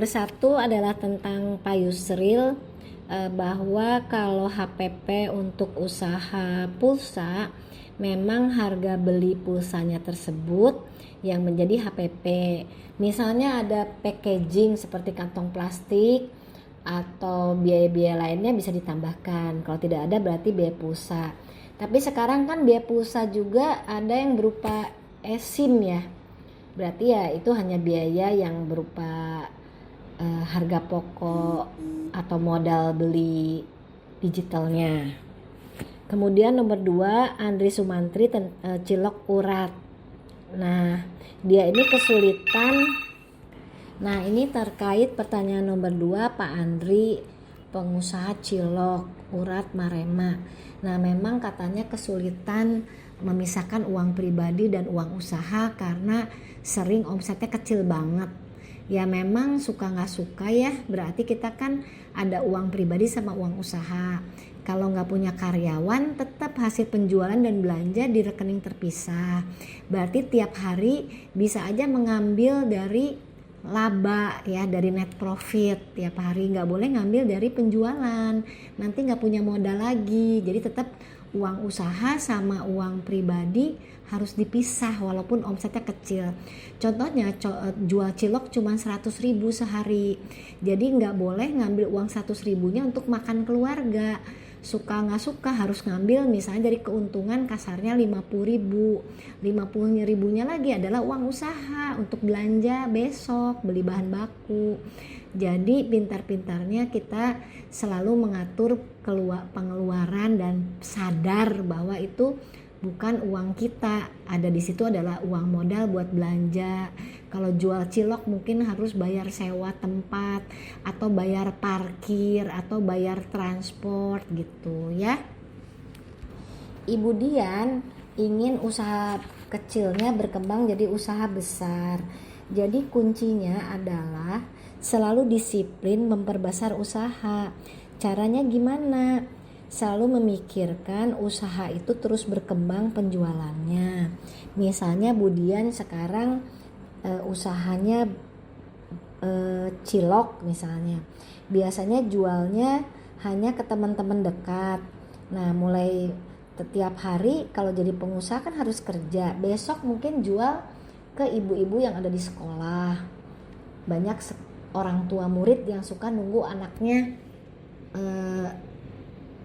Nomor satu adalah tentang Pak Yusril, bahwa kalau HPP untuk usaha pulsa memang harga beli pulsanya tersebut yang menjadi HPP. Misalnya ada packaging seperti kantong plastik atau biaya-biaya lainnya bisa ditambahkan. Kalau tidak ada berarti biaya pulsa. Tapi sekarang kan biaya pulsa juga ada yang berupa eSIM ya. Berarti ya itu hanya biaya yang berupa harga pokok atau modal beli digitalnya. Kemudian nomor 2, Andri Sumantri cilok urat. Nah, dia ini kesulitan. Nah, ini terkait pertanyaan nomor 2 Pak Andri, pengusaha cilok urat Marema. Nah, memang katanya kesulitan memisahkan uang pribadi dan uang usaha karena sering omsetnya kecil banget. Ya memang suka nggak suka ya, berarti kita kan ada uang pribadi sama uang usaha. Kalau nggak punya karyawan, tetap hasil penjualan dan belanja di rekening terpisah. Berarti tiap hari bisa aja mengambil dari laba ya, dari net profit tiap hari. Nggak boleh ngambil dari penjualan, nanti nggak punya modal lagi. Jadi tetap uang usaha sama uang pribadi harus dipisah walaupun omsetnya kecil. Contohnya jual cilok cuma 100.000 sehari, jadi nggak boleh ngambil uang 100.000-nya untuk makan keluarga. Suka nggak suka harus ngambil misalnya dari keuntungan kasarnya 50.000, 50.000-nya lagi adalah uang usaha untuk belanja besok, beli bahan baku. Jadi pintar-pintarnya kita selalu mengatur pengeluaran dan sadar bahwa itu bukan uang kita, ada di situ adalah uang modal buat belanja. Kalau jual cilok mungkin harus bayar sewa tempat atau bayar parkir atau bayar transport gitu ya. Ibu Dian ingin usaha kecilnya berkembang jadi usaha besar. Jadi kuncinya adalah selalu disiplin memperbesar usaha. Caranya gimana? Selalu memikirkan usaha itu terus berkembang penjualannya. Misalnya Bu Dian sekarang usahanya cilok misalnya. Biasanya jualnya hanya ke teman-teman dekat. Nah, mulai setiap hari kalau jadi pengusaha kan harus kerja. Besok mungkin jual ke ibu-ibu yang ada di sekolah. Banyak orang tua murid yang suka nunggu anaknya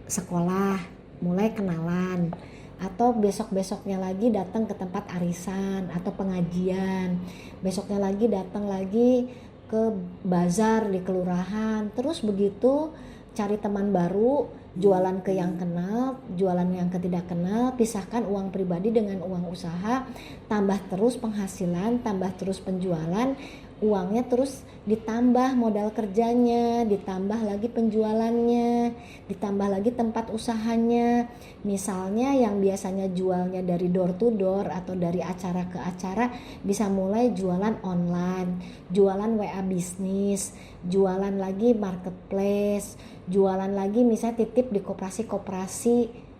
sekolah, mulai kenalan, atau besok-besoknya lagi datang ke tempat arisan atau pengajian, besoknya lagi datang lagi ke bazar di kelurahan, terus begitu cari teman baru, jualan ke yang kenal, jualan yang ke tidak kenal, pisahkan uang pribadi dengan uang usaha, tambah terus penghasilan, tambah terus penjualan, uangnya terus ditambah modal kerjanya, ditambah lagi penjualannya, ditambah lagi tempat usahanya. Misalnya yang biasanya jualnya dari door to door atau dari acara ke acara bisa mulai jualan online, jualan WA bisnis, jualan lagi marketplace, jualan lagi misalnya titip di koperasi-koperasi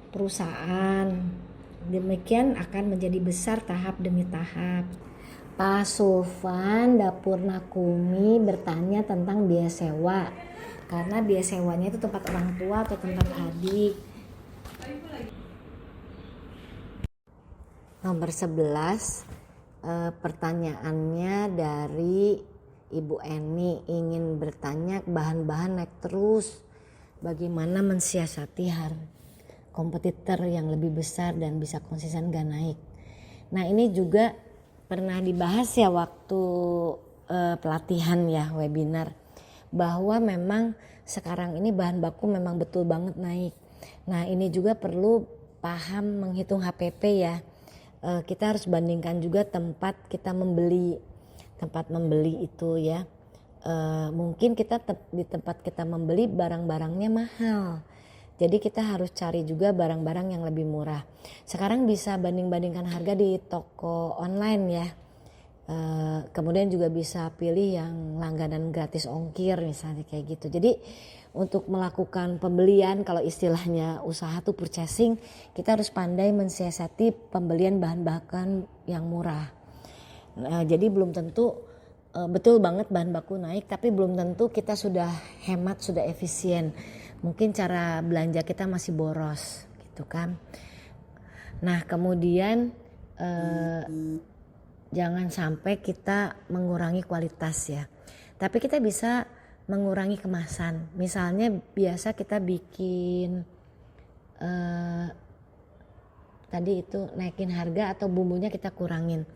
perusahaan. Demikian akan menjadi besar tahap demi tahap. Pak Sulfan Dapur Nakumi bertanya tentang biaya sewa, karena biaya sewanya itu tempat orang tua atau tempat adik. Nomor 11, pertanyaannya dari Ibu Eni ingin bertanya bahan-bahan naik terus, bagaimana mensiasati kompetitor yang lebih besar dan bisa konsisten gak naik. Nah, ini juga pernah dibahas ya waktu pelatihan ya, webinar, bahwa memang sekarang ini bahan baku memang betul banget naik. Nah, ini juga perlu paham menghitung HPP ya. Kita harus bandingkan juga tempat membeli itu ya. Mungkin kita di tempat kita membeli barang-barangnya mahal. Jadi kita harus cari juga barang-barang yang lebih murah. Sekarang bisa banding-bandingkan harga di toko online ya. Kemudian juga bisa pilih yang langganan gratis ongkir misalnya kayak gitu. Jadi untuk melakukan pembelian, kalau istilahnya usaha tuh purchasing, kita harus pandai mensiasati pembelian bahan bahan yang murah. Jadi belum tentu betul banget bahan baku naik, tapi belum tentu kita sudah hemat, sudah efisien. Mungkin cara belanja kita masih boros gitu kan. Nah kemudian jangan sampai kita mengurangi kualitas ya. Tapi kita bisa mengurangi kemasan. Misalnya biasa kita bikin tadi itu naikin harga atau bumbunya kita kurangin.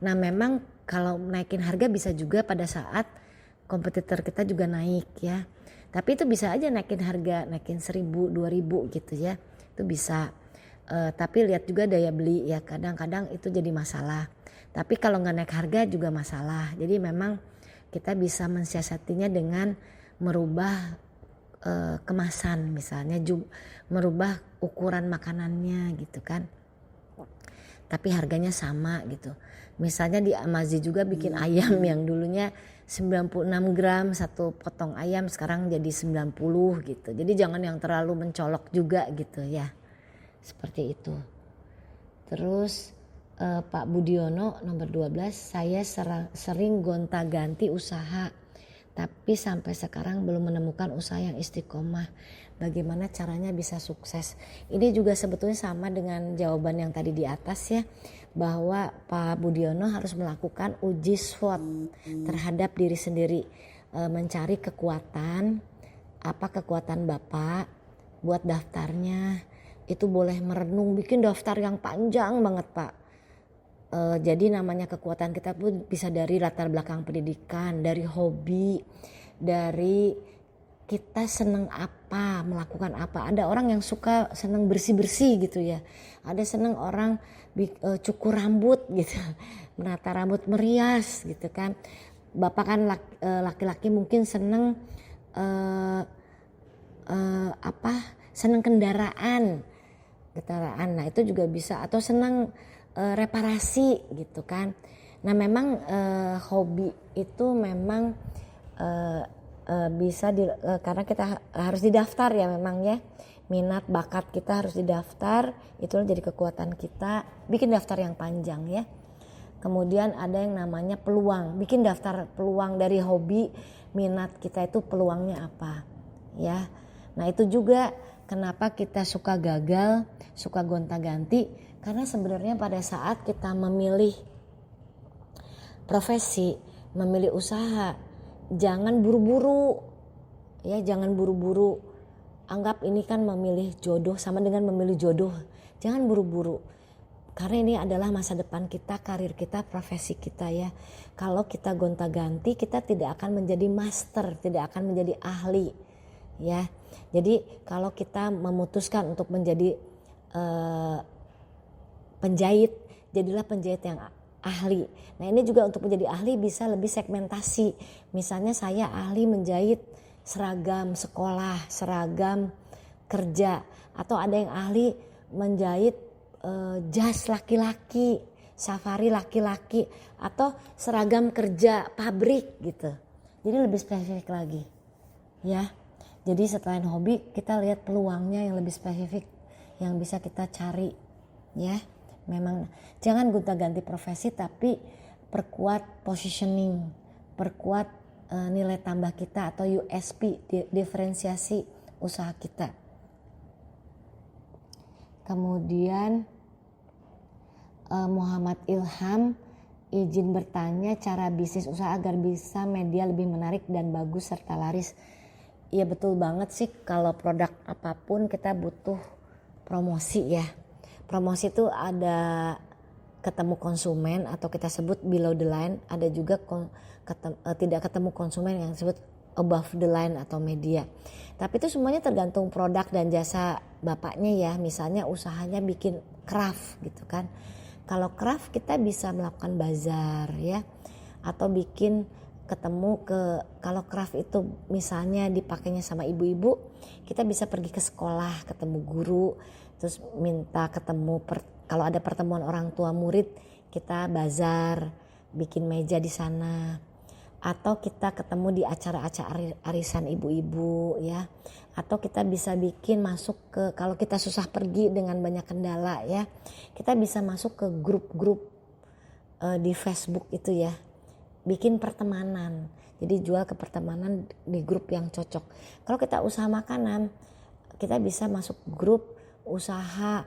Nah memang kalau naikin harga bisa juga pada saat kompetitor kita juga naik ya. Tapi itu bisa aja naikin harga, naikin 1.000, 2.000 gitu ya. Itu bisa. Tapi lihat juga daya beli ya, kadang-kadang itu jadi masalah. Tapi kalau nggak naik harga juga masalah. Jadi memang kita bisa mensiasatinya dengan merubah kemasan, misalnya merubah ukuran makanannya gitu kan. Tapi harganya sama gitu. Misalnya di Amazi juga bikin ayam yang dulunya 96 gram satu potong ayam, sekarang jadi 90 gitu. Jadi jangan yang terlalu mencolok juga gitu ya. Seperti itu. Terus Pak Budiono nomor 12, saya sering gonta-ganti usaha tapi sampai sekarang belum menemukan usaha yang istiqomah. Bagaimana caranya bisa sukses? Ini juga sebetulnya sama dengan jawaban yang tadi di atas ya, bahwa Pak Budiono harus melakukan uji SWOT terhadap diri sendiri, mencari kekuatan, apa kekuatan Bapak, buat daftarnya. Itu boleh merenung, bikin daftar yang panjang banget Pak. Jadi namanya kekuatan kita pun bisa dari latar belakang pendidikan, dari hobi, dari kita senang apa, melakukan apa. Ada orang yang suka senang bersih-bersih gitu ya. Ada senang orang cukur rambut gitu, menata rambut, merias gitu kan. Bapak kan laki-laki mungkin senang senang kendaraan. Nah itu juga bisa, atau senang reparasi gitu kan. Nah memang hobi itu memang bisa karena kita harus didaftar ya memang ya, minat bakat kita harus didaftar, itulah jadi kekuatan kita. Bikin daftar yang panjang ya. Kemudian ada yang namanya peluang, bikin daftar peluang dari hobi, minat kita itu peluangnya apa ya. Nah itu juga kenapa kita suka gagal, suka gonta-ganti, karena sebenarnya pada saat kita memilih profesi, memilih usaha, jangan buru-buru. Ya, jangan buru-buru. Anggap ini kan memilih jodoh sama dengan memilih jodoh. Jangan buru-buru. Karena ini adalah masa depan kita, karir kita, profesi kita ya. Kalau kita gonta-ganti, kita tidak akan menjadi master, tidak akan menjadi ahli. Ya, jadi kalau kita memutuskan untuk menjadi penjahit, jadilah penjahit yang ahli. Nah ini juga untuk menjadi ahli bisa lebih segmentasi. Misalnya saya ahli menjahit seragam sekolah, seragam kerja, atau ada yang ahli menjahit jas laki-laki, safari laki-laki, atau seragam kerja pabrik gitu. Jadi lebih spesifik lagi, ya. Jadi selain hobi kita lihat peluangnya yang lebih spesifik yang bisa kita cari ya. Memang jangan gonta-ganti profesi, tapi perkuat positioning, perkuat nilai tambah kita atau USP, diferensiasi usaha kita. Kemudian Muhammad Ilham izin bertanya cara bisnis usaha agar bisa media lebih menarik dan bagus serta laris. Iya betul banget sih, kalau produk apapun kita butuh promosi ya. Promosi itu ada ketemu konsumen atau kita sebut below the line, ada juga tidak ketemu konsumen yang disebut above the line atau media. Tapi itu semuanya tergantung produk dan jasa bapaknya ya. Misalnya usahanya bikin craft gitu kan. Kalau craft kita bisa melakukan bazar ya, atau bikin ketemu kalau craft itu misalnya dipakainya sama ibu-ibu, kita bisa pergi ke sekolah, ketemu guru, terus minta ketemu kalau ada pertemuan orang tua murid, kita bazar, bikin meja di sana, atau kita ketemu di acara-acara arisan ibu-ibu ya, atau kita bisa bikin masuk ke, kalau kita susah pergi dengan banyak kendala ya, kita bisa masuk ke grup-grup di Facebook itu ya, bikin pertemanan. Jadi jual ke pertemanan di grup yang cocok. Kalau kita usaha makanan, kita bisa masuk grup usaha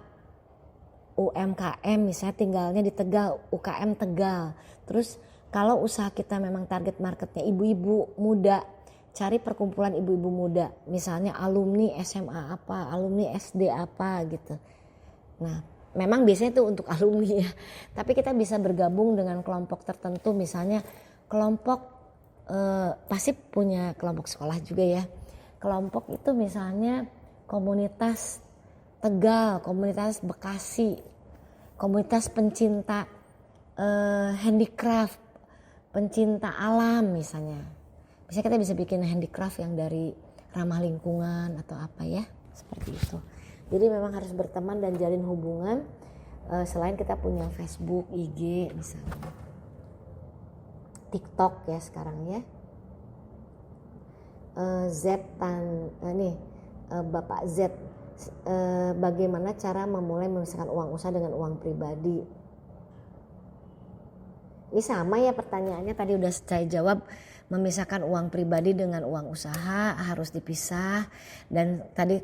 UMKM, misalnya tinggalnya di Tegal, UKM Tegal. Terus kalau usaha kita memang target marketnya ibu-ibu muda, cari perkumpulan ibu-ibu muda, misalnya alumni SMA apa, alumni SD apa gitu. Nah, memang biasanya itu untuk alumni ya, tapi kita bisa bergabung dengan kelompok tertentu, misalnya kelompok pasti punya kelompok sekolah juga ya. Kelompok itu misalnya komunitas Tegal, komunitas Bekasi, komunitas pencinta handicraft, pencinta alam misalnya. Misalnya kita bisa bikin handicraft yang dari ramah lingkungan atau apa ya, seperti itu. Jadi memang harus berteman dan jalin hubungan selain kita punya Facebook, IG misalnya. TikTok ya sekarang ya. Bapak Z, bagaimana cara memulai memisahkan uang usaha dengan uang pribadi? Ini sama ya pertanyaannya, tadi udah saya jawab. Memisahkan uang pribadi dengan uang usaha harus dipisah, dan tadi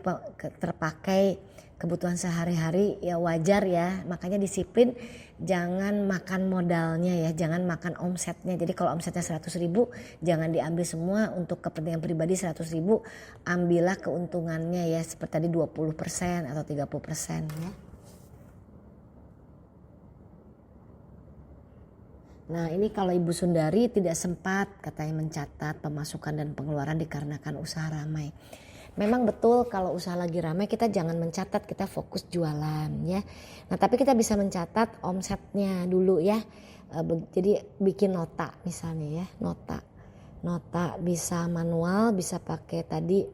terpakai kebutuhan sehari-hari ya wajar ya, makanya disiplin, jangan makan modalnya ya, jangan makan omsetnya. Jadi kalau omsetnya 100.000 jangan diambil semua untuk kepentingan pribadi 100.000, ambillah keuntungannya ya, seperti tadi 20% atau 30% ya. Nah ini kalau Ibu Sundari tidak sempat katanya mencatat pemasukan dan pengeluaran dikarenakan usaha ramai. Memang betul kalau usaha lagi ramai kita jangan mencatat, kita fokus jualan ya. Nah tapi kita bisa mencatat omsetnya dulu ya. Jadi bikin nota misalnya ya, nota bisa manual, bisa pakai tadi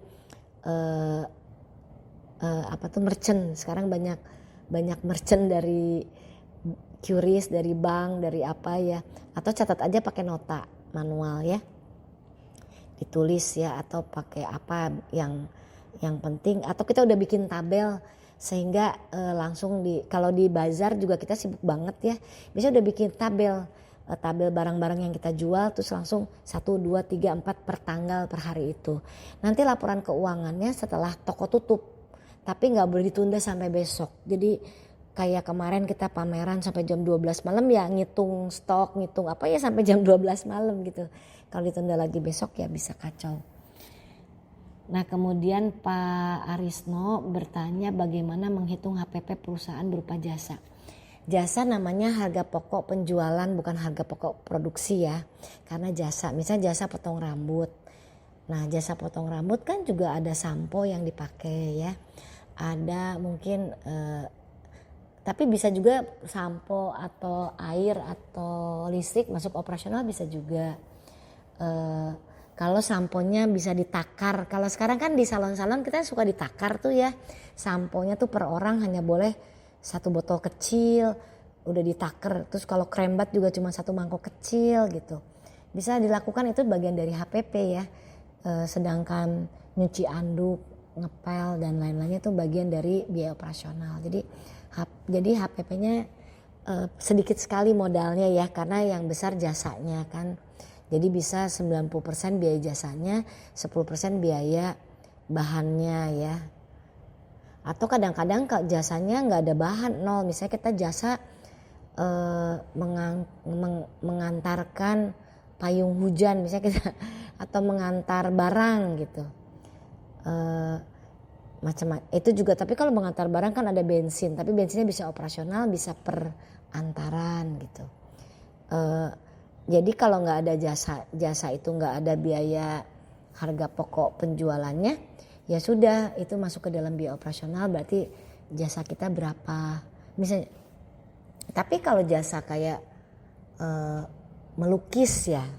merchant. Sekarang banyak merchant dari QRIS, dari bank, dari apa ya, atau catat aja pakai nota manual ya, ditulis ya, atau pakai apa yang penting, atau kita udah bikin tabel sehingga langsung kalau di bazar juga kita sibuk banget ya, bisa udah bikin tabel barang-barang yang kita jual, terus langsung 1, 2, 3, 4 per tanggal per hari itu. Nanti laporan keuangannya setelah toko tutup, tapi nggak boleh ditunda sampai besok. Jadi kayak kemarin kita pameran sampai jam 12 malam ya, ngitung stok, ngitung apa ya sampai jam 12 malam gitu. Kalau ditunda lagi besok ya bisa kacau. Nah kemudian Pak Arisno bertanya bagaimana menghitung HPP perusahaan berupa jasa. Jasa namanya harga pokok penjualan, bukan harga pokok produksi ya. Karena jasa, misalnya jasa potong rambut. Nah jasa potong rambut kan juga ada sampo yang dipakai ya. Ada mungkin tapi bisa juga sampo atau air atau listrik masuk operasional bisa juga. Kalau samponya bisa ditakar. Kalau sekarang kan di salon-salon kita suka ditakar tuh ya. Samponya tuh per orang hanya boleh 1 botol kecil, udah ditakar. Terus kalau krembat juga cuma 1 mangkok kecil gitu. Bisa dilakukan, itu bagian dari HPP ya. Sedangkan nyuci anduk, ngepel dan lain-lainnya itu bagian dari biaya operasional. Jadi HPP-nya sedikit sekali modalnya ya, karena yang besar jasanya kan. Jadi bisa 90% biaya jasanya, 10% biaya bahannya ya. Atau kadang-kadang jasanya nggak ada bahan, nol. Misalnya kita jasa mengantarkan payung hujan misalnya kita, atau mengantar barang gitu. Macam-macam itu juga. Tapi kalau mengantar barang kan ada bensin, tapi bensinnya bisa operasional, bisa per antaran gitu. Jadi kalau nggak ada jasa itu nggak ada biaya harga pokok penjualannya, ya sudah itu masuk ke dalam biaya operasional, berarti jasa kita berapa misalnya. Tapi kalau jasa kayak melukis ya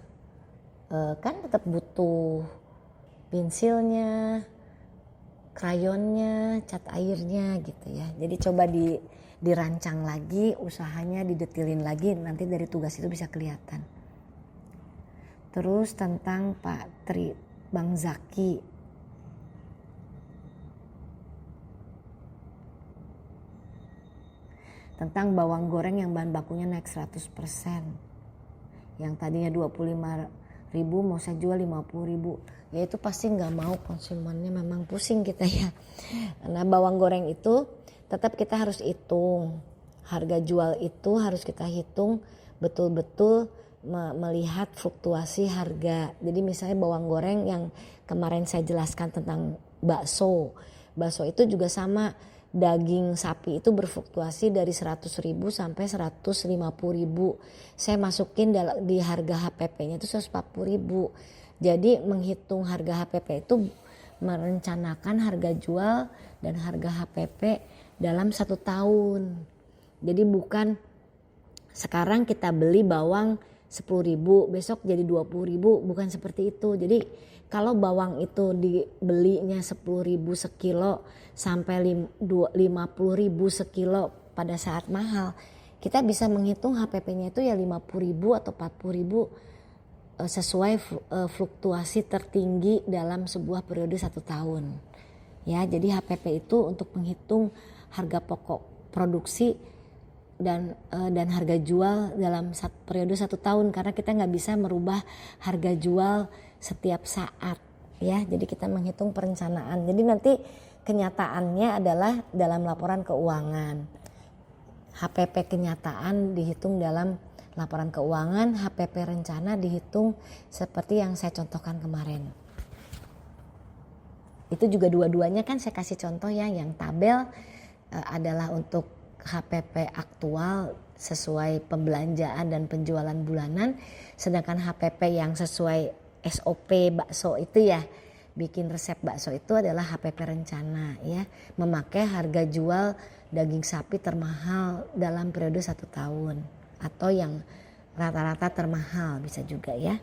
kan tetap butuh pensilnya, krayonnya, cat airnya gitu ya. Jadi coba dirancang lagi usahanya, didetilin lagi, nanti dari tugas itu bisa kelihatan. Terus tentang Pak Tri Bang Zaki, tentang bawang goreng yang bahan bakunya naik 100%. Yang tadinya 25.000 mau saya jual 50.000, ya itu pasti nggak mau, konsumennya memang pusing kita ya. Nah bawang goreng itu tetap kita harus hitung, harga jual itu harus kita hitung betul-betul melihat fluktuasi harga. Jadi misalnya bawang goreng yang kemarin saya jelaskan tentang bakso itu juga sama, daging sapi itu berfluktuasi dari 100.000 sampai 150.000. Saya masukin di harga HPP-nya itu 140.000. Jadi menghitung harga HPP itu merencanakan harga jual dan harga HPP dalam 1 tahun. Jadi bukan sekarang kita beli bawang 10.000 besok jadi 20.000, bukan seperti itu. Jadi kalau bawang itu dibelinya 10.000 sekilo sampai 50.000 sekilo pada saat mahal, kita bisa menghitung HPP-nya itu ya 50.000 atau 40.000 sesuai fluktuasi tertinggi dalam sebuah periode 1 tahun. Ya, jadi HPP itu untuk menghitung harga pokok produksi dan harga jual dalam periode 1 tahun, karena kita nggak bisa merubah harga jual setiap saat ya. Jadi kita menghitung perencanaan. Jadi nanti kenyataannya adalah dalam laporan keuangan. HPP kenyataan dihitung dalam laporan keuangan, HPP rencana dihitung seperti yang saya contohkan kemarin. Itu juga dua-duanya kan saya kasih contoh ya, yang tabel adalah untuk HPP aktual sesuai pembelanjaan dan penjualan bulanan, sedangkan HPP yang sesuai SOP bakso itu ya, bikin resep bakso itu adalah HPP rencana ya, memakai harga jual daging sapi termahal dalam periode 1 tahun atau yang rata-rata termahal bisa juga ya.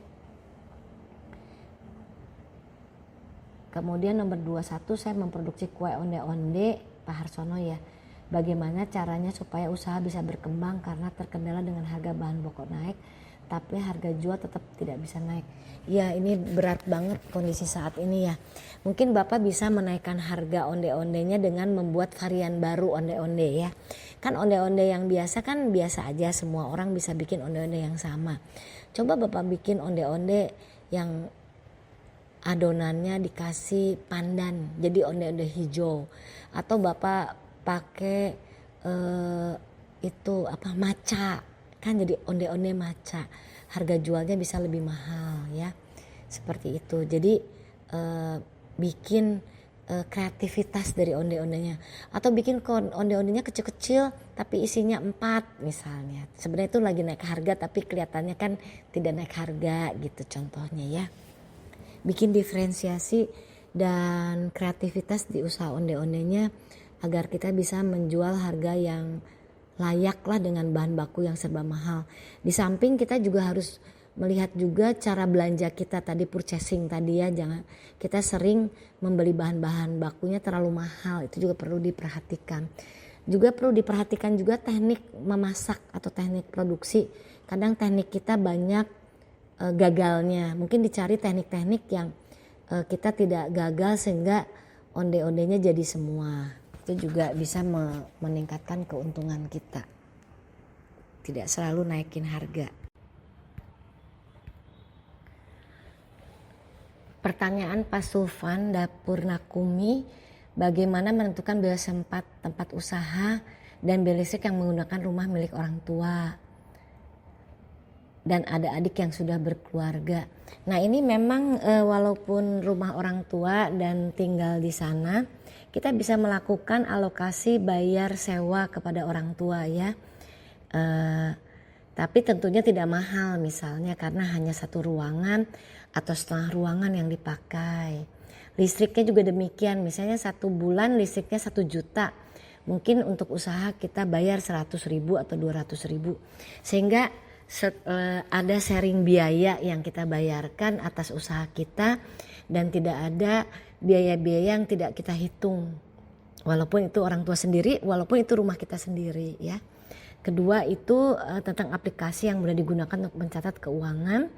Kemudian nomor 21, saya memproduksi kue onde-onde, Pak Harsono ya. Bagaimana caranya supaya usaha bisa berkembang karena terkendala dengan harga bahan pokok naik, tapi harga jual tetap tidak bisa naik. Ya ini berat banget kondisi saat ini ya. Mungkin Bapak bisa menaikkan harga onde-ondenya dengan membuat varian baru onde-onde ya. Kan onde-onde yang biasa kan biasa aja, semua orang bisa bikin onde-onde yang sama. Coba Bapak bikin onde-onde yang adonannya dikasih pandan, jadi onde-onde hijau. Atau Bapak pakai maca, kan jadi onde-onde maca, harga jualnya bisa lebih mahal ya, seperti itu. Jadi bikin kreativitas dari onde-ondenya, atau bikin onde-ondenya kecil-kecil tapi isinya 4 misalnya. Sebenarnya itu lagi naik harga tapi kelihatannya kan tidak naik harga gitu contohnya ya. Bikin diferensiasi dan kreativitas di usaha onde-ondenya agar kita bisa menjual harga yang layak lah dengan bahan baku yang serba mahal. Di samping kita juga harus melihat juga cara belanja kita tadi, purchasing tadi ya, jangan kita sering membeli bahan-bahan bakunya terlalu mahal, itu juga perlu diperhatikan. Juga perlu diperhatikan juga teknik memasak atau teknik produksi. Kadang teknik kita banyak gagalnya, mungkin dicari teknik-teknik yang kita tidak gagal sehingga onde-ondenya jadi semua. Itu juga bisa meningkatkan keuntungan kita, tidak selalu naikin harga. Pertanyaan Pak Sulfan Dapur Nakumi, bagaimana menentukan biaya tempat usaha dan biaya listrik yang menggunakan rumah milik orang tua dan ada adik yang sudah berkeluarga. Nah ini memang walaupun rumah orang tua dan tinggal di sana, kita bisa melakukan alokasi bayar sewa kepada orang tua ya. Tapi tentunya tidak mahal, misalnya karena hanya 1 ruangan atau setengah ruangan yang dipakai. Listriknya juga demikian, misalnya 1 bulan listriknya 1 juta. Mungkin untuk usaha kita bayar 100.000 atau 200.000. Sehingga ada sharing biaya yang kita bayarkan atas usaha kita dan tidak ada biaya-biaya yang tidak kita hitung. Walaupun itu orang tua sendiri, walaupun itu rumah kita sendiri ya. Kedua itu tentang aplikasi yang mudah digunakan untuk mencatat keuangan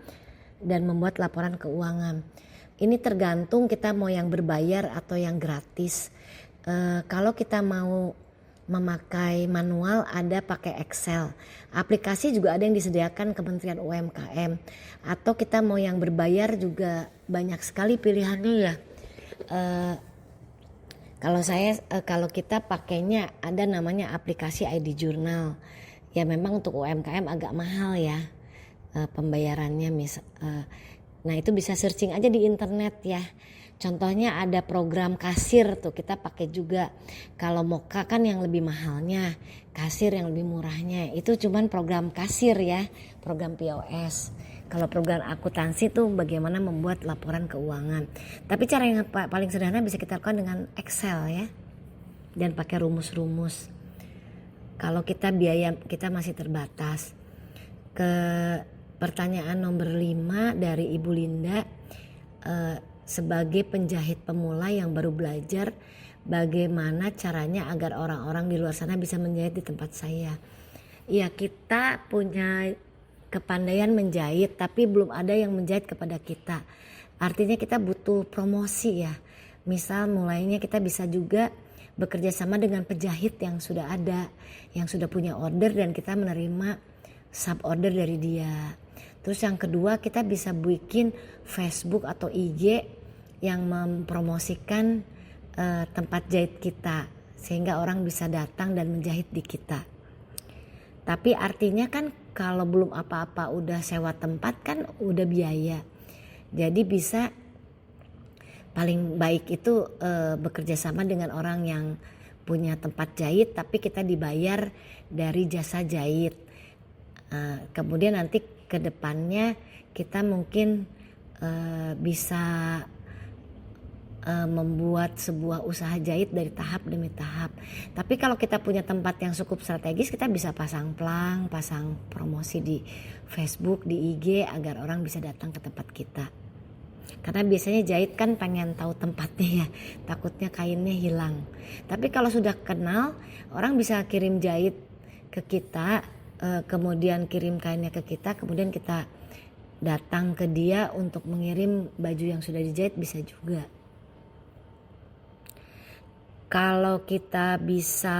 dan membuat laporan keuangan. Ini tergantung kita mau yang berbayar atau yang gratis. Kalau kita mau memakai manual, ada pakai Excel. Aplikasi juga ada yang disediakan Kementerian UMKM. Atau kita mau yang berbayar juga banyak sekali pilihannya ya. Kalau kita pakainya ada namanya aplikasi ID Journal. Ya memang untuk UMKM agak mahal ya pembayarannya. Nah itu bisa searching aja di internet ya. Contohnya ada program kasir tuh kita pakai juga. Kalau Moka kan yang lebih mahalnya, kasir yang lebih murahnya. Itu cuman program kasir ya, program POS. Kalau program akuntansi tuh bagaimana membuat laporan keuangan. Tapi cara yang paling sederhana bisa kita lakukan dengan Excel ya. Dan pakai rumus-rumus. Kalau biaya kita masih terbatas. Ke pertanyaan nomor 5 dari Ibu Linda. Sebagai penjahit pemula yang baru belajar, bagaimana caranya agar orang-orang di luar sana bisa menjahit di tempat saya? Ya kita punya kepandaian menjahit tapi belum ada yang menjahit kepada kita. Artinya kita butuh promosi ya. Misal mulainya kita bisa juga bekerja sama dengan penjahit yang sudah ada, yang sudah punya order dan kita menerima sub order dari dia. Terus yang kedua kita bisa bikin Facebook atau IG yang mempromosikan tempat jahit kita sehingga orang bisa datang dan menjahit di kita. Tapi artinya kan kalau belum apa-apa udah sewa tempat kan udah biaya. Jadi bisa paling baik itu bekerja sama dengan orang yang punya tempat jahit tapi kita dibayar dari jasa jahit. Kemudian nanti ke depannya kita mungkin bisa membuat sebuah usaha jahit dari tahap demi tahap. Tapi kalau kita punya tempat yang cukup strategis, kita bisa pasang plang, pasang promosi di Facebook, di IG agar orang bisa datang ke tempat kita. Karena biasanya jahit kan pengen tahu tempatnya ya, takutnya kainnya hilang. Tapi kalau sudah kenal, orang bisa kirim jahit ke kita, kemudian kirim kainnya ke kita, kemudian kita datang ke dia untuk mengirim baju yang sudah dijahit bisa juga. Kalau kita bisa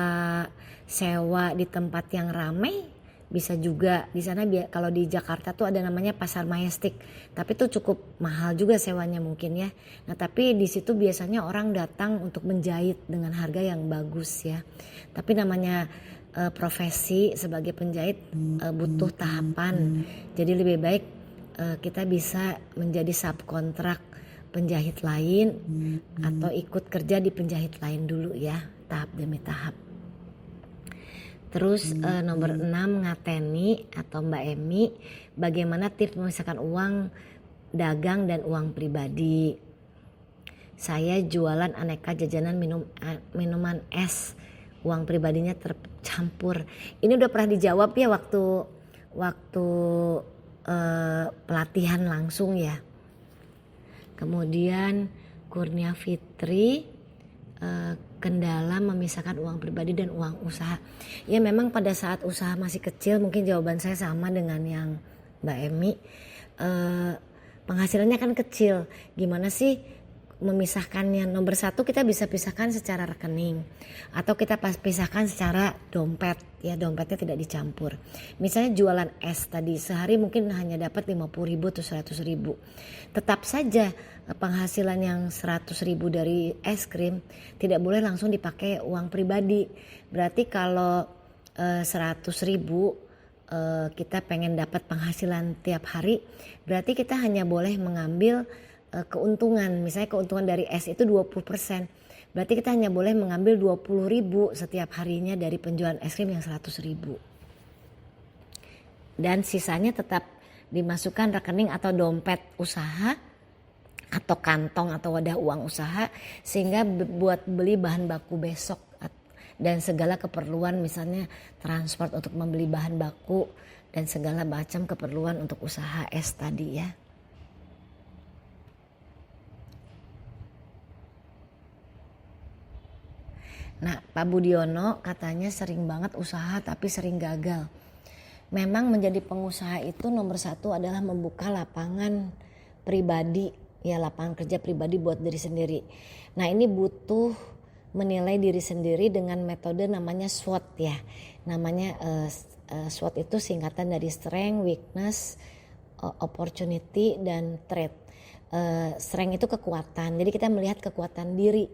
sewa di tempat yang ramai bisa juga. Di sana kalau di Jakarta tuh ada namanya Pasar Majestic, tapi itu cukup mahal juga sewanya mungkin ya. Nah tapi di situ biasanya orang datang untuk menjahit dengan harga yang bagus ya. Tapi namanya profesi sebagai penjahit butuh tahapan. Jadi lebih baik kita bisa menjadi subkontrak penjahit lain atau ikut kerja di penjahit lain dulu ya, tahap demi tahap. Terus nomor 6 ngateni atau Mbak Emi, bagaimana tips memisahkan uang dagang dan uang pribadi? Saya jualan aneka jajanan minuman es, uang pribadinya tercampur. Ini udah pernah dijawab ya waktu pelatihan langsung ya. Kemudian Kurnia Fitri, kendala memisahkan uang pribadi dan uang usaha. Ya memang pada saat usaha masih kecil mungkin jawaban saya sama dengan yang Mbak Emi. Penghasilannya kan kecil. Gimana sih memisahkannya? Nomor 1 kita bisa pisahkan secara rekening atau kita pisahkan secara dompet ya, dompetnya tidak dicampur. Misalnya jualan es tadi sehari mungkin hanya dapat 50.000 atau 100.000. Tetap saja penghasilan yang 100.000 dari es krim tidak boleh langsung dipakai uang pribadi. Berarti kalau 100.000 kita pengen dapat penghasilan tiap hari, berarti kita hanya boleh mengambil keuntungan. Misalnya keuntungan dari es itu 20%. Berarti kita hanya boleh mengambil 20.000 setiap harinya dari penjualan es krim yang 100.000. Dan sisanya tetap dimasukkan rekening atau dompet usaha atau kantong atau wadah uang usaha sehingga buat beli bahan baku besok dan segala keperluan, misalnya transport untuk membeli bahan baku dan segala macam keperluan untuk usaha es tadi ya. Nah, Pak Budiono katanya sering banget usaha tapi sering gagal. Memang menjadi pengusaha itu nomor 1 adalah membuka lapangan pribadi, ya lapangan kerja pribadi buat diri sendiri. Nah ini butuh menilai diri sendiri dengan metode namanya SWOT ya. Namanya SWOT itu singkatan dari strength, weakness, opportunity, dan threat. Strength itu kekuatan, jadi kita melihat kekuatan diri.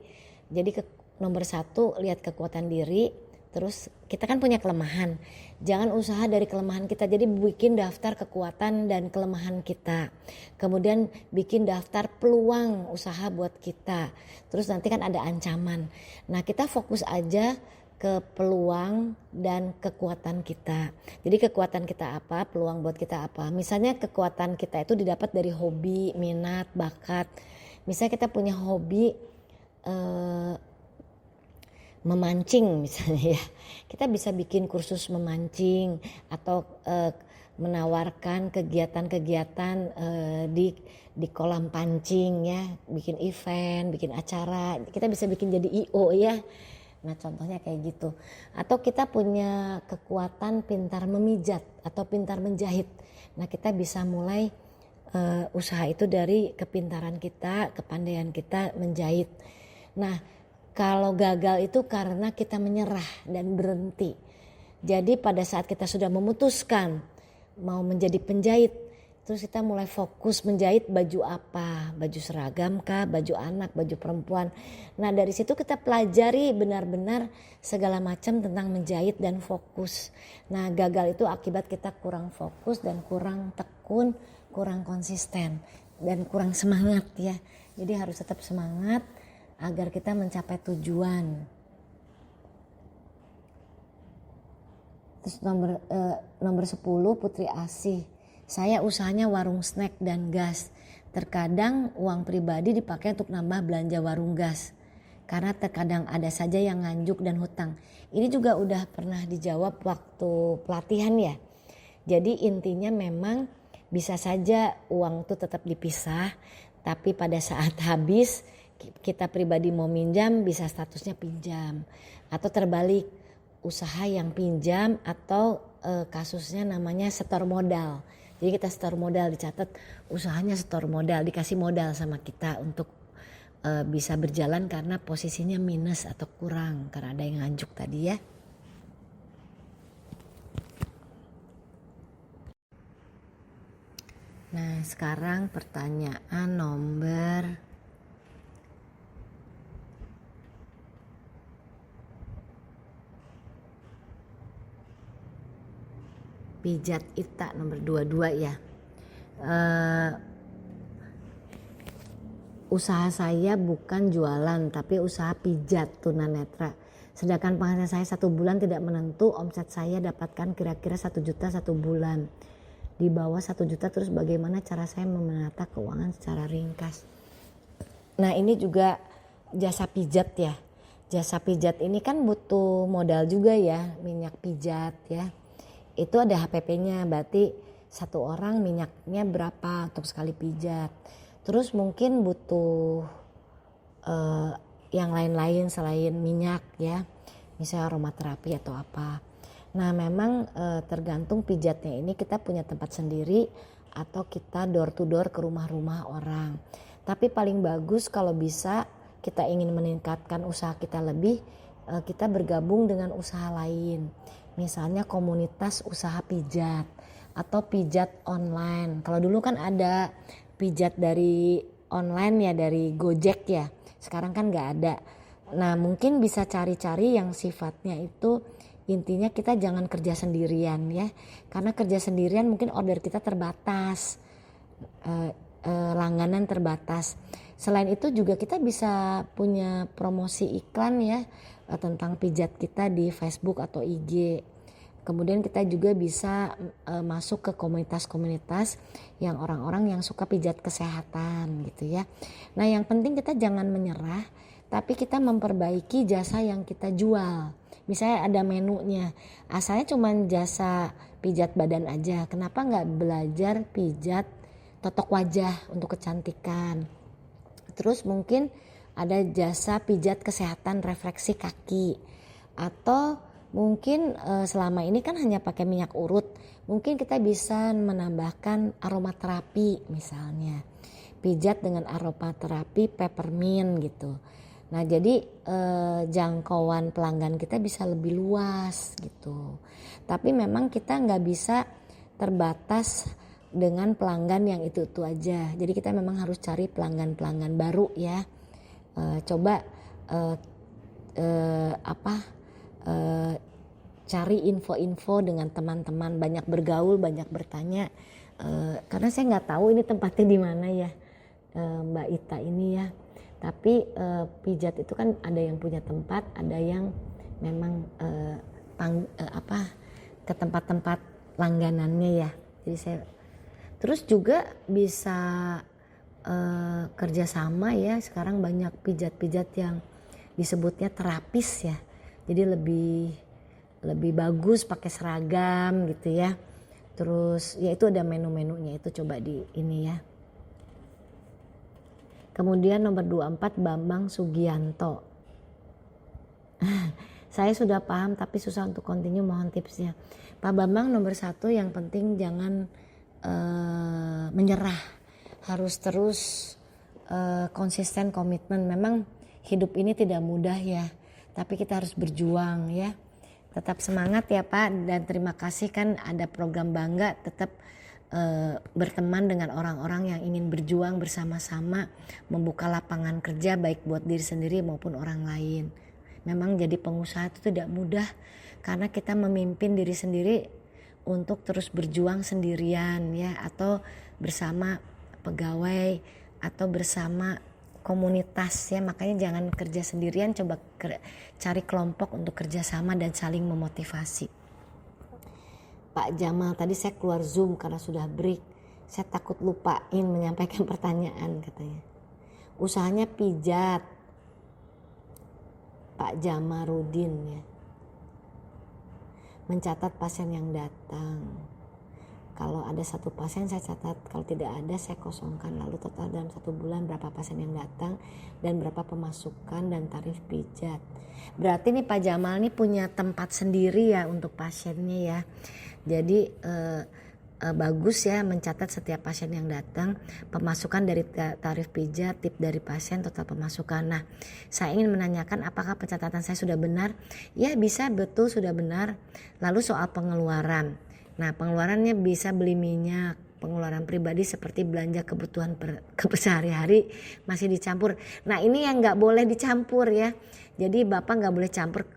Jadi nomor 1 lihat kekuatan diri. Terus kita kan punya kelemahan, jangan usaha dari kelemahan kita, jadi bikin daftar kekuatan dan kelemahan kita, kemudian bikin daftar peluang usaha buat kita, terus nanti kan ada ancaman. Nah kita fokus aja ke peluang dan kekuatan kita. Jadi kekuatan kita apa, peluang buat kita apa. Misalnya kekuatan kita itu didapat dari hobi, minat, bakat. Misalnya kita punya hobi memancing misalnya ya, kita bisa bikin kursus memancing atau menawarkan kegiatan-kegiatan di kolam pancing ya, bikin event, bikin acara, kita bisa bikin jadi IO ya. Nah contohnya kayak gitu. Atau kita punya kekuatan pintar memijat atau pintar menjahit. Nah kita bisa mulai usaha itu dari kepintaran kita, kepandaian kita menjahit. Nah kalau gagal itu karena kita menyerah dan berhenti. Jadi pada saat kita sudah memutuskan mau menjadi penjahit, terus kita mulai fokus menjahit baju apa, baju seragam kah, baju anak, baju perempuan. Nah dari situ kita pelajari benar-benar segala macam tentang menjahit dan fokus. Nah gagal itu akibat kita kurang fokus dan kurang tekun, kurang konsisten dan kurang semangat ya. Jadi harus tetap semangat agar kita mencapai tujuan. Terus nomor 10 Putri Asih. Saya usahanya warung snack dan gas. Terkadang uang pribadi dipakai untuk nambah belanja warung gas. Karena terkadang ada saja yang nganjuk dan hutang. Ini juga udah pernah dijawab waktu pelatihan ya. Jadi intinya memang bisa saja uang itu tetap dipisah. Tapi pada saat habis kita pribadi mau minjam bisa statusnya pinjam, atau terbalik usaha yang pinjam atau kasusnya namanya setor modal. Jadi kita setor modal, dicatat usahanya setor modal, dikasih modal sama kita untuk bisa berjalan karena posisinya minus atau kurang karena ada yang nganjuk tadi ya. Nah sekarang pertanyaan nomor 22 pijat Ita nomor 22 ya. Usaha saya bukan jualan tapi usaha pijat tunanetra. Sedangkan penghasilan saya 1 bulan tidak menentu, omset saya dapatkan kira-kira 1 juta 1 bulan. Di bawah 1 juta, terus bagaimana cara saya menata keuangan secara ringkas? Nah ini juga jasa pijat ya. Jasa pijat ini kan butuh modal juga ya, minyak pijat ya. Itu ada HPP-nya, berarti 1 orang minyaknya berapa untuk sekali pijat. Terus mungkin butuh yang lain-lain selain minyak ya, misalnya aromaterapi atau apa. Nah memang tergantung pijatnya ini kita punya tempat sendiri atau kita door to door ke rumah-rumah orang. Tapi paling bagus kalau bisa kita ingin meningkatkan usaha kita lebih, kita bergabung dengan usaha lain. Misalnya komunitas usaha pijat atau pijat online. Kalau dulu kan ada pijat dari online ya, dari Gojek ya. Sekarang kan nggak ada. Nah mungkin bisa cari-cari yang sifatnya itu intinya kita jangan kerja sendirian ya. Karena kerja sendirian mungkin order kita terbatas, langganan terbatas. Selain itu juga kita bisa punya promosi iklan ya tentang pijat kita di Facebook atau IG. Kemudian kita juga bisa masuk ke komunitas-komunitas yang orang-orang yang suka pijat kesehatan gitu ya. Nah yang penting kita jangan menyerah, tapi kita memperbaiki jasa yang kita jual. Misalnya ada menunya, asalnya cuma jasa pijat badan aja. Kenapa nggak belajar pijat totok wajah untuk kecantikan? Terus mungkin ada jasa pijat kesehatan refleksi kaki, atau mungkin selama ini kan hanya pakai minyak urut, mungkin kita bisa menambahkan aromaterapi misalnya, pijat dengan aromaterapi peppermint gitu. Nah jadi jangkauan pelanggan kita bisa lebih luas gitu. Tapi memang kita nggak bisa terbatas dengan pelanggan yang itu aja. Jadi kita memang harus cari pelanggan baru ya. Coba cari info-info dengan teman-teman, banyak bergaul, banyak bertanya. Karena saya nggak tahu ini tempatnya di mana ya, Mbak Ita ini ya. Tapi pijat itu kan ada yang punya tempat, ada yang memang ke tempat-tempat langganannya ya. Jadi saya terus juga bisa kerjasama ya. Sekarang banyak pijat-pijat yang disebutnya terapis ya. Jadi lebih bagus pakai seragam gitu ya. Terus ya itu ada menu-menunya, itu coba di ini ya. Kemudian nomor 24 Bambang Sugianto. Saya sudah paham tapi susah untuk continue, mohon tipsnya. Pak Bambang, nomor 1 yang penting jangan menyerah. Harus terus konsisten, komitmen. Memang hidup ini tidak mudah ya, tapi kita harus berjuang ya. Tetap semangat ya Pak, dan terima kasih kan ada program Bangga, tetap berteman dengan orang-orang yang ingin berjuang bersama-sama membuka lapangan kerja baik buat diri sendiri maupun orang lain. Memang jadi pengusaha itu tidak mudah karena kita memimpin diri sendiri untuk terus berjuang sendirian ya, atau bersama pegawai atau bersama komunitas ya. Makanya jangan kerja sendirian, coba cari kelompok untuk kerjasama dan saling memotivasi. Pak Jamal, tadi saya keluar Zoom karena sudah break. Saya takut lupain menyampaikan pertanyaan katanya. Usahanya pijat. Pak Jamarudin ya. Mencatat pasien yang datang. Kalau ada 1 pasien saya catat, kalau tidak ada saya kosongkan. Lalu total dalam 1 bulan berapa pasien yang datang dan berapa pemasukan dan tarif pijat. Berarti nih Pak Jamal nih punya tempat sendiri ya untuk pasiennya ya. Jadi bagus ya mencatat setiap pasien yang datang, pemasukan dari tarif pijat, tip dari pasien, total pemasukan. Nah, saya ingin menanyakan apakah pencatatan saya sudah benar? Ya bisa, betul sudah benar. Lalu soal pengeluaran. Nah, pengeluarannya bisa beli minyak, pengeluaran pribadi seperti belanja kebutuhan sehari-hari masih dicampur. Nah, ini yang nggak boleh dicampur ya. Jadi Bapak nggak boleh campur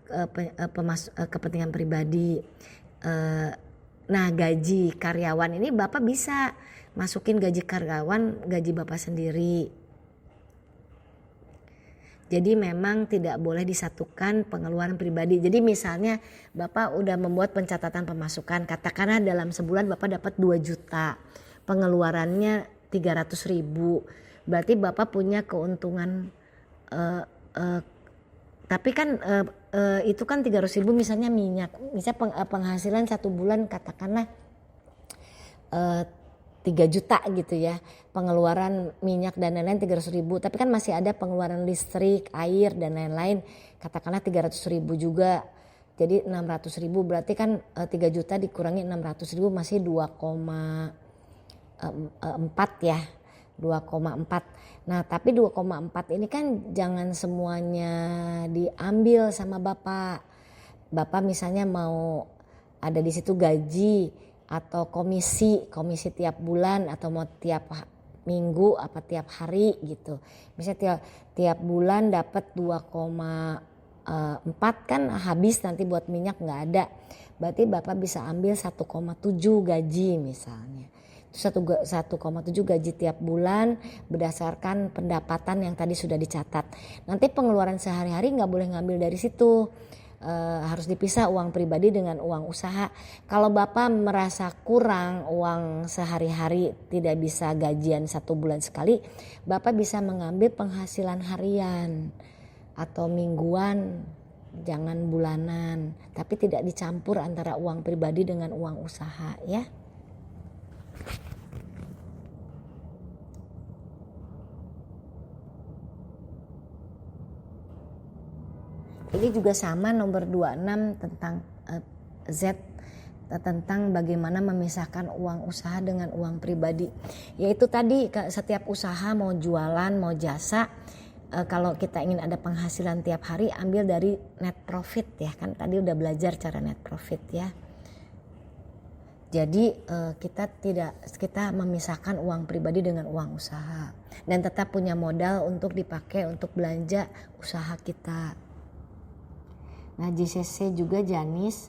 kepentingan pribadi. Nah, gaji karyawan ini Bapak bisa masukin gaji karyawan, gaji Bapak sendiri. Jadi memang tidak boleh disatukan pengeluaran pribadi. Jadi misalnya Bapak udah membuat pencatatan pemasukan, katakanlah dalam sebulan Bapak dapat 2 juta, pengeluarannya 300.000. Berarti Bapak punya keuntungan tapi kan itu kan 300.000 misalnya minyak. Misalnya penghasilan 1 bulan katakanlah 3 juta gitu ya. Pengeluaran minyak dan lain-lain 300.000. Tapi kan masih ada pengeluaran listrik, air dan lain-lain. Katakanlah 300.000 juga. Jadi 600.000 berarti kan 3 juta dikurangi 600.000 masih 2,4 ya. 2,4. Nah tapi 2,4 ini kan jangan semuanya diambil sama Bapak. Bapak misalnya mau ada di situ gaji atau komisi tiap bulan atau mau tiap minggu apa tiap hari gitu. Misalnya tiap bulan dapat 2,4 kan habis nanti buat minyak nggak ada. Berarti Bapak bisa ambil 1,7 gaji misalnya. 1,7 gaji tiap bulan berdasarkan pendapatan yang tadi sudah dicatat. Nanti pengeluaran sehari-hari nggak boleh ngambil dari situ. Harus dipisah uang pribadi dengan uang usaha. Kalau Bapak merasa kurang uang sehari-hari, tidak bisa gajian 1 bulan sekali, Bapak bisa mengambil penghasilan harian atau mingguan, jangan bulanan, tapi tidak dicampur antara uang pribadi dengan uang usaha ya. Ini juga sama nomor 26 tentang Z, tentang bagaimana memisahkan uang usaha dengan uang pribadi. Yaitu tadi setiap usaha mau jualan mau jasa kalau kita ingin ada penghasilan tiap hari, ambil dari net profit ya, kan tadi udah belajar cara net profit ya. Jadi kita memisahkan uang pribadi dengan uang usaha dan tetap punya modal untuk dipakai untuk belanja usaha kita. Nah, JCC juga Janis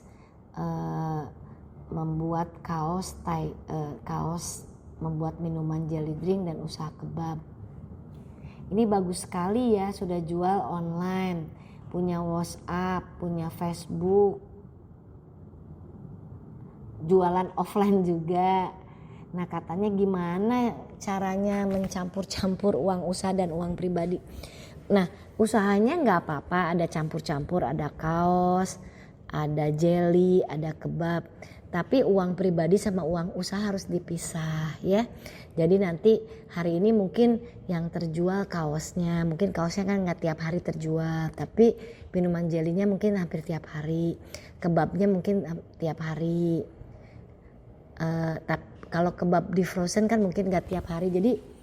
membuat kaos, membuat minuman jelly drink dan usaha kebab. Ini bagus sekali ya, sudah jual online, punya WhatsApp, punya Facebook, jualan offline juga. Nah, katanya gimana caranya mencampur-campur uang usaha dan uang pribadi. Nah, usahanya nggak apa-apa, ada campur-campur, ada kaos, ada jelly, ada kebab. Tapi uang pribadi sama uang usaha harus dipisah ya. Jadi nanti hari ini mungkin yang terjual kaosnya, mungkin kaosnya kan nggak tiap hari terjual, tapi minuman jelinya mungkin hampir tiap hari, kebabnya mungkin tiap hari. Kalau kebab di frozen kan mungkin nggak tiap hari. Jadi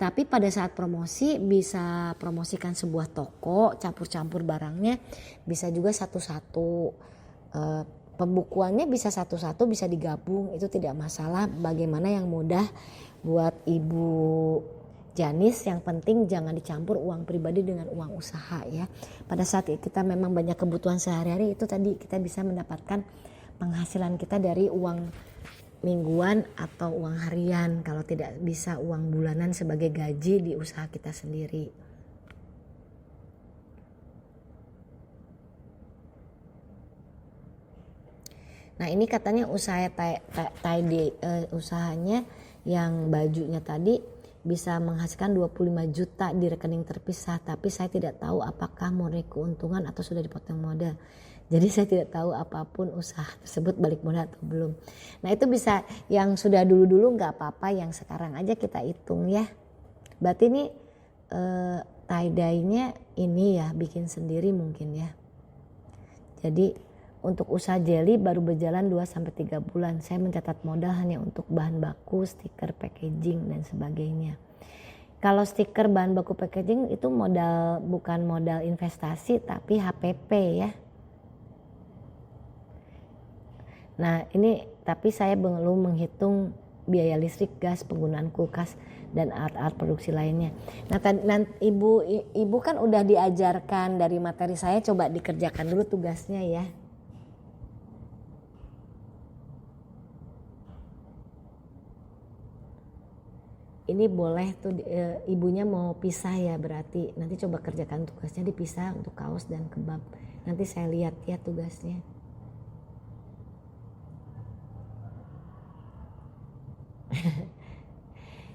tapi pada saat promosi bisa promosikan sebuah toko, campur-campur barangnya, bisa juga satu-satu. Pembukuannya bisa satu-satu, bisa digabung, itu tidak masalah. Bagaimana yang mudah buat Ibu Janis, yang penting jangan dicampur uang pribadi dengan uang usaha ya. Pada saat kita memang banyak kebutuhan sehari-hari, itu tadi kita bisa mendapatkan penghasilan kita dari uang mingguan atau uang harian, kalau tidak bisa uang bulanan sebagai gaji di usaha kita sendiri. Nah, ini katanya usahanya yang bajunya tadi bisa menghasilkan 25 juta di rekening terpisah, tapi saya tidak tahu apakah murni keuntungan atau sudah dipotong modal. Jadi saya tidak tahu apapun usaha tersebut balik modal atau belum. Nah, itu bisa yang sudah dulu-dulu nggak apa-apa, yang sekarang aja kita hitung ya. Berarti ini tie-dye-nya ini ya bikin sendiri mungkin ya. Jadi untuk usaha jelly baru berjalan 2-3 bulan. Saya mencatat modal hanya untuk bahan baku, stiker, packaging dan sebagainya. Kalau stiker, bahan baku, packaging itu modal, bukan modal investasi tapi HPP ya. Nah, ini tapi saya belum menghitung biaya listrik, gas, penggunaan kulkas dan alat-alat produksi lainnya. Nah, ibu kan udah diajarkan dari materi saya, coba dikerjakan dulu tugasnya ya. Ini boleh tuh ibunya mau pisah ya, berarti nanti coba kerjakan tugasnya dipisah untuk kaos dan kebab. Nanti saya lihat ya tugasnya.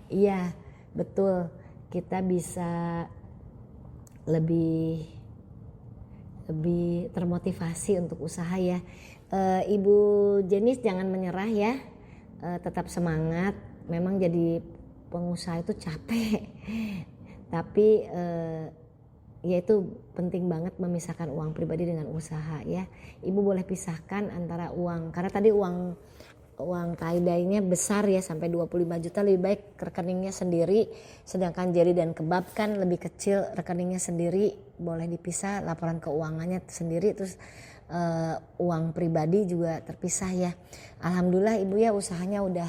Iya betul, kita bisa lebih termotivasi untuk usaha ya. Ibu Jenis jangan menyerah ya, tetap semangat. Memang jadi pengusaha itu capek, tapi ya itu penting banget memisahkan uang pribadi dengan usaha ya. Ibu boleh pisahkan antara uang, karena tadi uang tie-dye-nya besar ya sampai 25 juta, lebih baik rekeningnya sendiri, sedangkan jelly dan kebab kan lebih kecil, rekeningnya sendiri, boleh dipisah, laporan keuangannya sendiri, terus uang pribadi juga terpisah ya. Alhamdulillah ibu ya, usahanya udah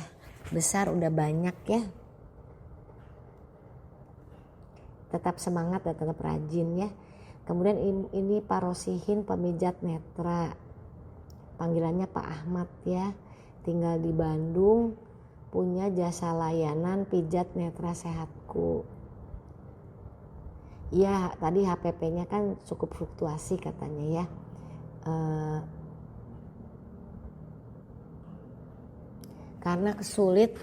besar, udah banyak ya. Tetap semangat dan tetap rajin ya. Kemudian ini Pak Rosihin, pemijat netra, panggilannya Pak Ahmad ya, tinggal di Bandung, punya jasa layanan pijat netra sehatku. Ya tadi HPP-nya kan cukup fluktuasi katanya ya. Karena sulit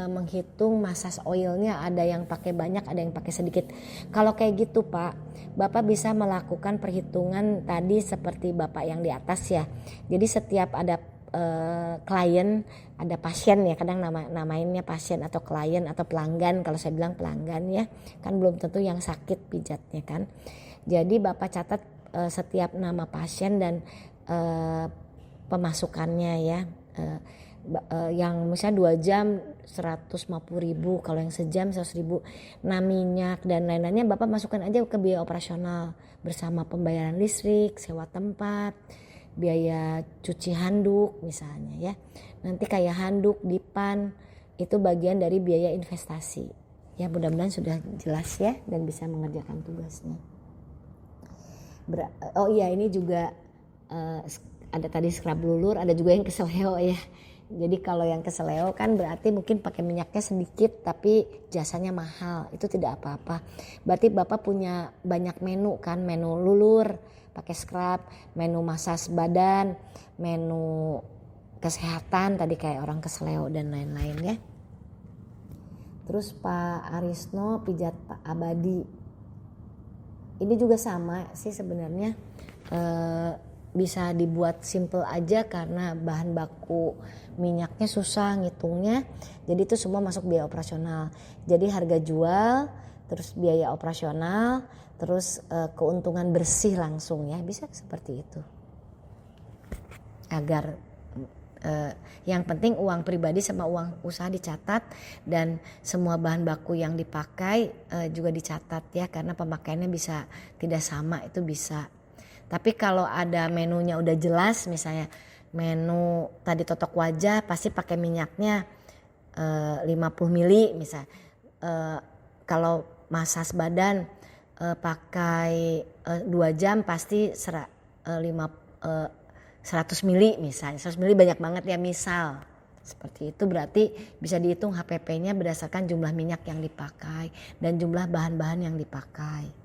menghitung massage oilnya, ada yang pakai banyak, ada yang pakai sedikit. Kalau kayak gitu Pak, Bapak bisa melakukan perhitungan tadi seperti Bapak yang di atas ya. Jadi setiap ada klien, ada pasien ya, kadang namainnya pasien atau klien atau pelanggan, kalau saya bilang pelanggan ya, kan belum tentu yang sakit pijatnya kan. Jadi Bapak catat setiap nama pasien dan pemasukannya ya. Yang misalnya 2 jam 150.000, kalau yang sejam 100.000. Nah minyak dan lain-lainnya Bapak masukkan aja ke biaya operasional bersama pembayaran listrik, sewa tempat, biaya cuci handuk misalnya ya. Nanti kayak handuk, dipan itu bagian dari biaya investasi. Ya mudah-mudahan sudah jelas ya dan bisa mengerjakan tugasnya. Oh iya ini juga ada tadi scrub lulur, ada juga yang keseleo ya. Jadi kalau yang keseleo kan berarti mungkin pakai minyaknya sedikit tapi jasanya mahal, itu tidak apa-apa. Berarti Bapak punya banyak menu kan, menu lulur pakai scrub, menu masas badan, menu kesehatan tadi kayak orang keseleo dan lain-lain ya. Terus Pak Arisno pijat Pak Abadi. Ini juga sama sih sebenarnya. Bisa dibuat simple aja karena bahan baku minyaknya susah ngitungnya, jadi itu semua masuk biaya operasional. Jadi harga jual, terus biaya operasional, terus keuntungan bersih langsung ya, bisa seperti itu. Agar yang penting uang pribadi sama uang usaha dicatat dan semua bahan baku yang dipakai juga dicatat ya, karena pemakaiannya bisa tidak sama, itu bisa. Tapi kalau ada menunya udah jelas, misalnya menu tadi totok wajah pasti pakai minyaknya 50 mili misalnya. Kalau masas badan pakai 2 jam pasti 100 mili misalnya. 100 mili banyak banget ya misal. Seperti itu berarti bisa dihitung HPP-nya berdasarkan jumlah minyak yang dipakai dan jumlah bahan-bahan yang dipakai.